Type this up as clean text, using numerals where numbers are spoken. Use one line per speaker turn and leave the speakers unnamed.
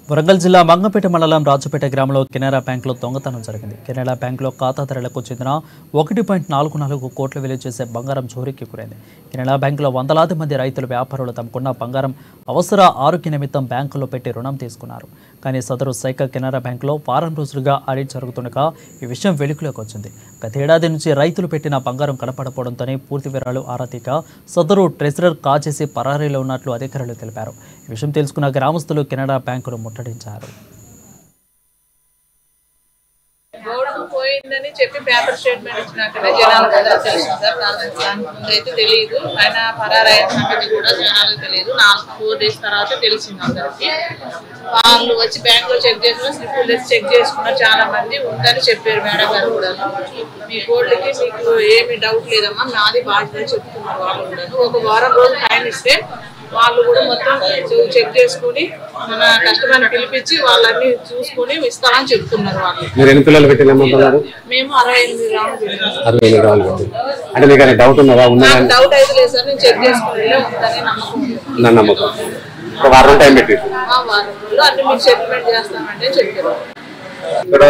వరంగల్ జిల్లా మంగంపేట మండలం రాజుపేట గ్రామంలో కెనరా బ్యాంకులో దొంగతనం జరిగింది. కెనరా బ్యాంకులో ఖాతాదారులకు చెందిన 1.44 కోట్ల విలువ చేసే బంగారం చోరీకి గురైంది. కెనరా బ్యాంకులో వందలాది మంది రైతులు వ్యాపారులు తమకున్న బంగారం అవసర ఆరోగ్య నిమిత్తం బ్యాంకులో పెట్టి రుణం తీసుకున్నారు. కానీ సదరు శాఖ కెనరా బ్యాంకులో వారం రోజులుగా ఆడిట్ జరుగుతుండగా ఈ విషయం వెలుగులోకి వచ్చింది. గతేడాది నుంచి రైతులు పెట్టిన బంగారం కనపడపోవడంతోనే పూర్తి వివరాలు ఆరా తీయగా సదరు ట్రెజరర్ కాజేసి పరారీలో ఉన్నట్లు అధికారులు తెలిపారు. ఈ విషయం తెలుసుకున్న గ్రామస్తులు కెనరా బ్యాంకును ముట్టడించారు.
గోల్డ్ పోయిందని చెప్పి పేపర్ స్టేట్మెంట్ ఇచ్చినాకనే జనాలకు తెలిసింది సార్. దాని అయితే తెలియదు, ఆయన పరారైన సంగతి కూడా జనాలకు తెలియదు. 4 డేస్ తర్వాత తెలిసింది అందరికి. వాళ్ళు వచ్చి బ్యాంక్ లో చెక్ చేసుకుని స్లిప్లు తెచ్చి చెక్ చేసుకున్నారు. చాలా మంది ఉందని చెప్పారు మేడం గారు కూడా. మీ గోల్డ్కి మీకు ఏమి డౌట్ లేదమ్మా, నాది బాధ్యత చెప్తున్నారు వాళ్ళు కూడా. ఒక వారం రోజులు టైం ఇస్తే వాళ్ళు కూడా మొత్తం చెక్ చేసుకుని మన కస్టమర్ పిలిపించి వాళ్ళని చూసుకుని ఇస్తామని చెప్తున్నారు వాళ్ళు.
మీరు ఎన్ని పిల్లలు పెట్టినారు?
మేము 68 గ్రాములు.
68 గ్రాములు. అంటే మీకు డౌట్ ఉన్నదా?
డౌట్ అయితే లేదు సార్, నేను చెక్ చేసుకుని ఉందని
నమ్మకం. ఒక వారం టైం పెట్టి
వారం రోజులు అన్ని మీకు సెటిల్మెంట్ చేస్తామంటే చెప్పారు.
ఇక్కడ